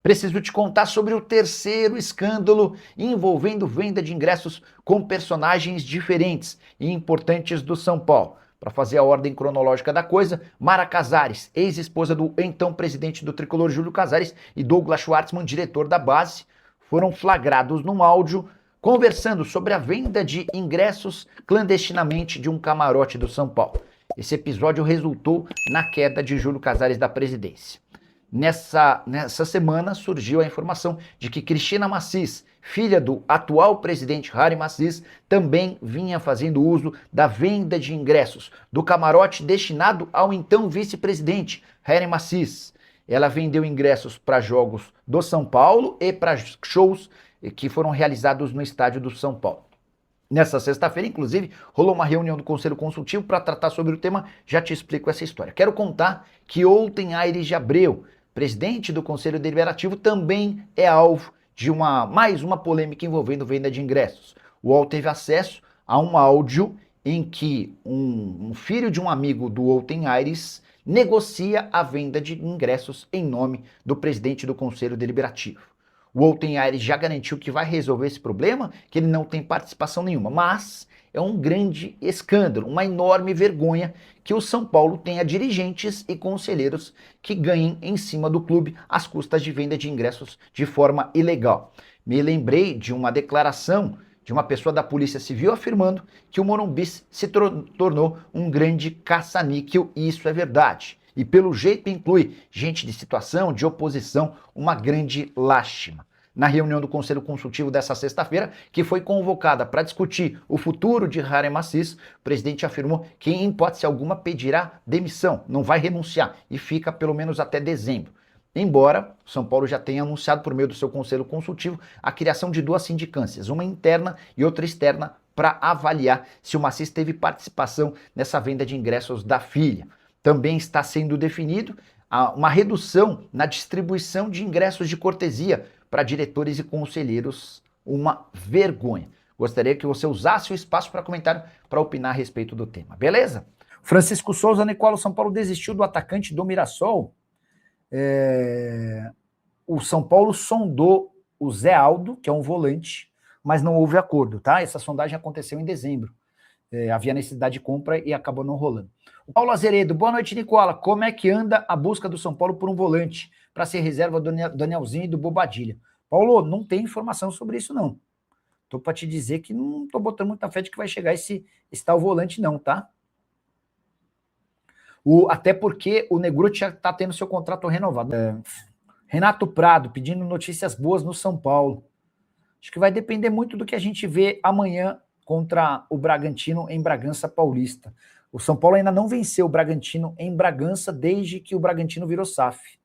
Preciso te contar sobre o terceiro escândalo envolvendo venda de ingressos com personagens diferentes e importantes do São Paulo. Para fazer a ordem cronológica da coisa, Mara Casares, ex-esposa do então presidente do Tricolor Júlio Casares, e Douglas Schwartzman, diretor da base, foram flagrados num áudio conversando sobre a venda de ingressos clandestinamente de um camarote do São Paulo. Esse episódio resultou na queda de Júlio Casares da presidência. Nessa semana surgiu a informação de que Cristina Macis, filha do atual presidente Harry Macis, também vinha fazendo uso da venda de ingressos do camarote destinado ao então vice-presidente Harry Macis. Ela vendeu ingressos para jogos do São Paulo e para shows que foram realizados no estádio do São Paulo. Nessa sexta-feira, inclusive, rolou uma reunião do Conselho Consultivo para tratar sobre o tema. Já te explico essa história. Quero contar que Olten Aires de Abreu, presidente do Conselho Deliberativo, também é alvo de mais uma polêmica envolvendo venda de ingressos. O UOL teve acesso a um áudio em que um filho de um amigo do Olten Aires negocia a venda de ingressos em nome do presidente do Conselho Deliberativo. O Olten Aires já garantiu que vai resolver esse problema, que ele não tem participação nenhuma, mas é um grande escândalo, uma enorme vergonha que o São Paulo tenha dirigentes e conselheiros que ganhem em cima do clube às custas de venda de ingressos de forma ilegal. Me lembrei de uma declaração de uma pessoa da Polícia Civil afirmando que o Morumbi se tornou um grande caça-níquel, e isso é verdade. E pelo jeito inclui gente de situação, de oposição, uma grande lástima. Na reunião do Conselho Consultivo dessa sexta-feira, que foi convocada para discutir o futuro de Harry Macis, o presidente afirmou que em hipótese alguma pedirá demissão, não vai renunciar e fica pelo menos até dezembro. Embora o São Paulo já tenha anunciado por meio do seu Conselho Consultivo a criação de duas sindicâncias, uma interna e outra externa, para avaliar se o Macis teve participação nessa venda de ingressos da filha. Também está sendo definido uma redução na distribuição de ingressos de cortesia para diretores e conselheiros. Uma vergonha. Gostaria que você usasse o espaço para comentário, para opinar a respeito do tema, beleza? Francisco Souza, Nicola, São Paulo desistiu do atacante do Mirassol. O São Paulo sondou o Zé Aldo, que é um volante, mas não houve acordo, tá? Essa sondagem aconteceu em dezembro. Havia necessidade de compra e acabou não rolando. O Paulo Azeredo, boa noite, Nicola. Como é que anda a busca do São Paulo por um volante para ser reserva do Danielzinho e do Bobadilha? Paulo, não tem informação sobre isso, não. Tô para te dizer que não tô botando muita fé de que vai chegar esse tal volante, não, tá? Até porque o Negruti já tá tendo seu contrato renovado. Renato Prado, pedindo notícias boas no São Paulo. Acho que vai depender muito do que a gente vê amanhã contra o Bragantino em Bragança Paulista. O São Paulo ainda não venceu o Bragantino em Bragança desde que o Bragantino virou SAF.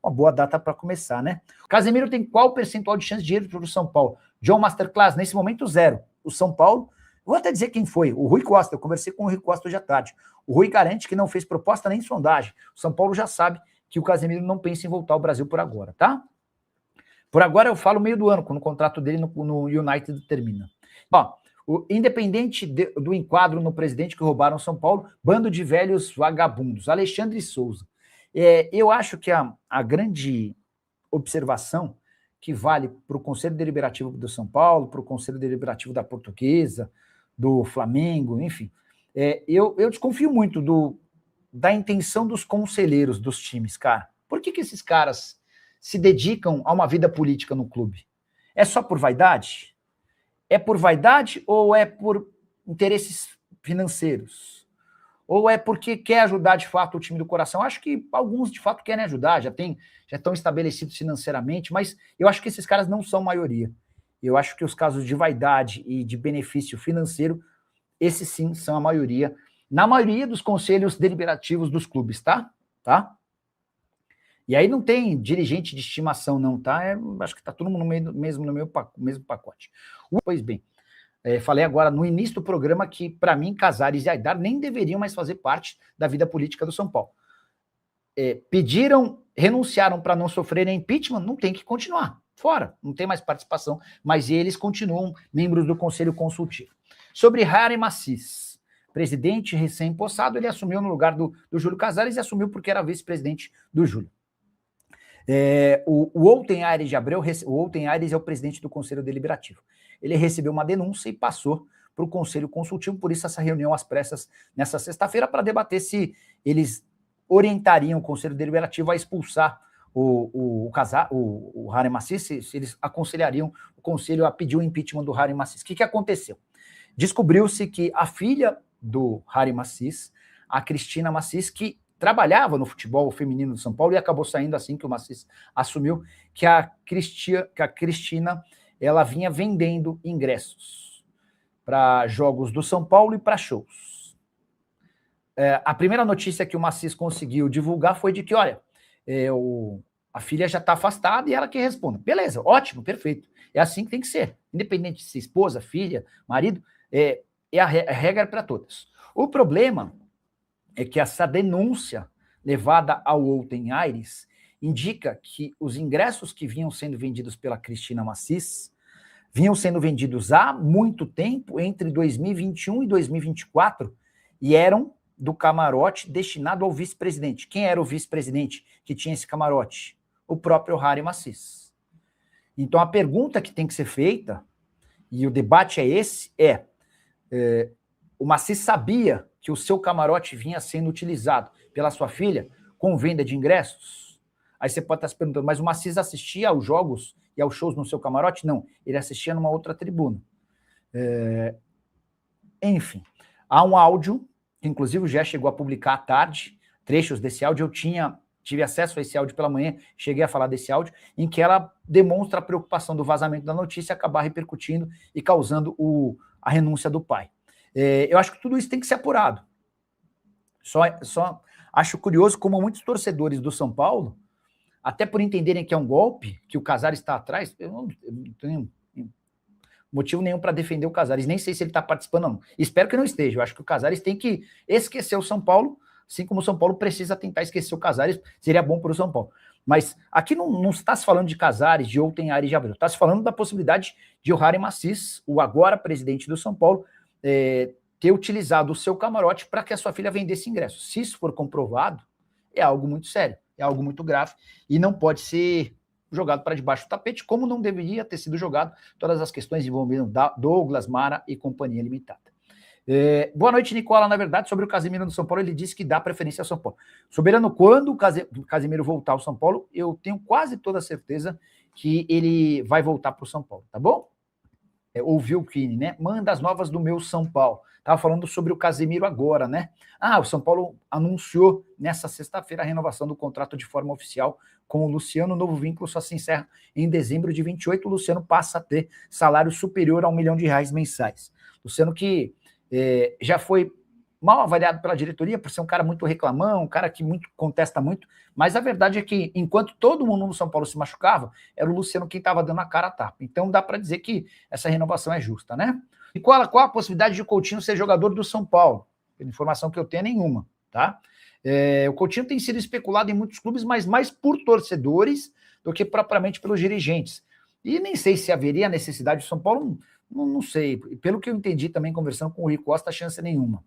Uma boa data para começar, né? Casemiro tem qual percentual de chance de ir para o São Paulo? John Masterclass, nesse momento, 0. O São Paulo, vou até dizer quem foi, o Rui Costa. Eu conversei com o Rui Costa hoje à tarde. O Rui garante que não fez proposta nem sondagem. O São Paulo já sabe que o Casemiro não pensa em voltar ao Brasil por agora, tá? Por agora eu falo meio do ano, quando o contrato dele no United termina. Bom, independente do enquadro no presidente que roubaram São Paulo, bando de velhos vagabundos. Alexandre Souza. Eu acho que a grande observação que vale para o Conselho Deliberativo do São Paulo, para o Conselho Deliberativo da Portuguesa, do Flamengo, enfim, eu desconfio muito da intenção dos conselheiros dos times, cara. Por que esses caras se dedicam a uma vida política no clube? É só por vaidade? É por vaidade ou é por interesses financeiros? Ou é porque quer ajudar de fato o time do coração? Acho que alguns de fato querem ajudar, já estão estabelecidos financeiramente, mas eu acho que esses caras não são maioria. Eu acho que os casos de vaidade e de benefício financeiro, esses sim são a maioria, na maioria dos conselhos deliberativos dos clubes, tá? E aí não tem dirigente de estimação, não, tá? Acho que está todo mundo no mesmo pacote. Pois bem, falei agora no início do programa que, para mim, Casares e Aidar nem deveriam mais fazer parte da vida política do São Paulo. Renunciaram para não sofrerem impeachment, não tem que continuar. Fora, não tem mais participação, mas eles continuam membros do Conselho Consultivo. Sobre Harry Macis, presidente recém-possado, ele assumiu no lugar do Júlio Casares e assumiu porque era vice-presidente do Júlio. O Olten Aires de Abreu, o Olten Aires é o presidente do Conselho Deliberativo. Ele recebeu uma denúncia e passou para o Conselho Consultivo, por isso essa reunião às pressas nessa sexta-feira, para debater se eles orientariam o Conselho Deliberativo a expulsar o Harry Massis, se eles aconselhariam o Conselho a pedir o impeachment do Harry Massis. O que aconteceu? Descobriu-se que a filha do Harry Massis, a Cristina Massis, que trabalhava no futebol feminino de São Paulo e acabou saindo assim que o Massis assumiu, que a Cristina ela vinha vendendo ingressos para jogos do São Paulo e para shows. A primeira notícia que o Massis conseguiu divulgar foi de que, olha, a filha já está afastada e ela que responde. Beleza, ótimo, perfeito. É assim que tem que ser. Independente de ser esposa, filha, marido, a regra para todas. O problema é que essa denúncia levada ao Olten Aires indica que os ingressos que vinham sendo vendidos pela Cristina Massis vinham sendo vendidos há muito tempo, entre 2021 e 2024, e eram do camarote destinado ao vice-presidente. Quem era o vice-presidente que tinha esse camarote? O próprio Harry Massis. Então a pergunta que tem que ser feita, e o debate é esse, o Massis sabia que o seu camarote vinha sendo utilizado pela sua filha com venda de ingressos? Aí você pode estar se perguntando, mas o Massis assistia aos jogos e aos shows no seu camarote? Não, ele assistia numa outra tribuna. Enfim, há um áudio, que inclusive o Gé chegou a publicar à tarde, trechos desse áudio, tive acesso a esse áudio pela manhã, cheguei a falar desse áudio, em que ela demonstra a preocupação do vazamento da notícia acabar repercutindo e causando a renúncia do pai. Eu acho que tudo isso tem que ser apurado. Só acho curioso como muitos torcedores do São Paulo, até por entenderem que é um golpe, que o Casares está atrás, eu não tenho motivo nenhum para defender o Casares, nem sei se ele está participando ou não. Espero que não esteja. Eu acho que o Casares tem que esquecer o São Paulo, assim como o São Paulo precisa tentar esquecer o Casares, seria bom para o São Paulo. Mas aqui não está se falando de Casares, de Olten Aires de Abreu, está se falando da possibilidade de o Harry Massis, o agora presidente do São Paulo, ter utilizado o seu camarote para que a sua filha vendesse ingressos. Se isso for comprovado, é algo muito sério, é algo muito grave e não pode ser jogado para debaixo do tapete, como não deveria ter sido jogado todas as questões envolvendo Douglas, Mara e Companhia Limitada. Boa noite, Nicola. Na verdade, sobre o Casemiro no São Paulo, ele disse que dá preferência ao São Paulo. Soberano, quando o Casemiro voltar ao São Paulo, eu tenho quase toda a certeza que ele vai voltar para o São Paulo, tá bom? Ouviu o Kine, né? Manda as novas do meu São Paulo. Estava falando sobre o Casemiro agora, né? O São Paulo anunciou nessa sexta-feira a renovação do contrato de forma oficial com o Luciano. O novo vínculo só se encerra em dezembro de 28. O Luciano passa a ter salário superior a R$1 milhão mensais. Luciano que já foi mal avaliado pela diretoria por ser um cara muito reclamão, um cara que contesta muito, mas a verdade é que enquanto todo mundo no São Paulo se machucava, era o Luciano quem estava dando a cara a tapa. Então dá para dizer que essa renovação é justa, né? E qual a possibilidade de o Coutinho ser jogador do São Paulo? Pela informação que eu tenho, é nenhuma, tá? O Coutinho tem sido especulado em muitos clubes, mas mais por torcedores do que propriamente pelos dirigentes. E nem sei se haveria necessidade do São Paulo, não sei. Pelo que eu entendi também, conversando com o Rui Costa, chance nenhuma.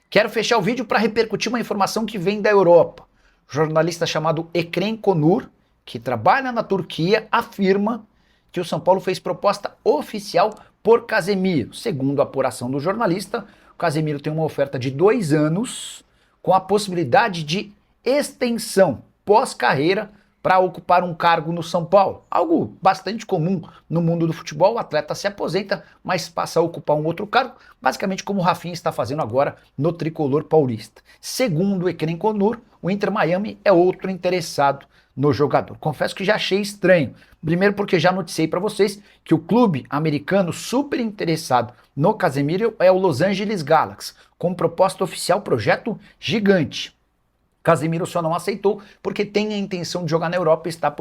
Quero fechar o vídeo para repercutir uma informação que vem da Europa. O jornalista chamado Ekrem Konur, que trabalha na Turquia, afirma que o São Paulo fez proposta oficial por Casemiro. Segundo a apuração do jornalista, o Casemiro tem uma oferta de 2 anos com a possibilidade de extensão pós-carreira para ocupar um cargo no São Paulo. Algo bastante comum no mundo do futebol. O atleta se aposenta, mas passa a ocupar um outro cargo, basicamente como o Rafinha está fazendo agora no tricolor paulista. Segundo o Ekrem Konur, o Inter Miami é outro interessado no jogador. Confesso que já achei estranho. Primeiro porque já noticiei para vocês que o clube americano super interessado no Casemiro é o Los Angeles Galaxy, com proposta oficial, projeto gigante. Casemiro só não aceitou porque tem a intenção de jogar na Europa e está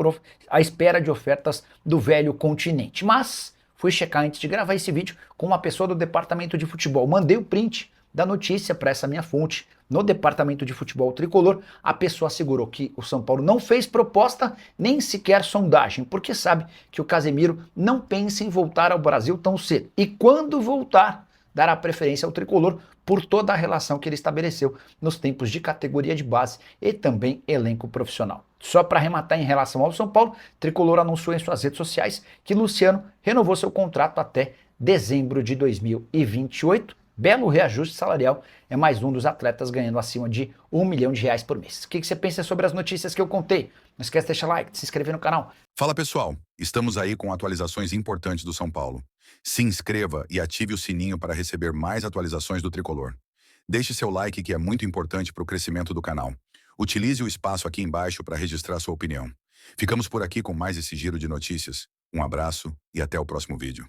à espera de ofertas do velho continente. Mas fui checar antes de gravar esse vídeo com uma pessoa do departamento de futebol. Mandei o print da notícia para essa minha fonte no departamento de futebol tricolor. A pessoa assegurou que o São Paulo não fez proposta, nem sequer sondagem, porque sabe que o Casemiro não pensa em voltar ao Brasil tão cedo. E quando voltar, dará preferência ao tricolor por toda a relação que ele estabeleceu nos tempos de categoria de base e também elenco profissional. Só para arrematar em relação ao São Paulo, Tricolor anunciou em suas redes sociais que Luciano renovou seu contrato até dezembro de 2028. Belo reajuste salarial, é mais um dos atletas ganhando acima de R$ 1 milhão por mês. O que você pensa sobre as notícias que eu contei? Não esquece de deixar like, de se inscrever no canal. Fala pessoal, estamos aí com atualizações importantes do São Paulo. Se inscreva e ative o sininho para receber mais atualizações do Tricolor. Deixe seu like que é muito importante para o crescimento do canal. Utilize o espaço aqui embaixo para registrar sua opinião. Ficamos por aqui com mais esse giro de notícias. Um abraço e até o próximo vídeo.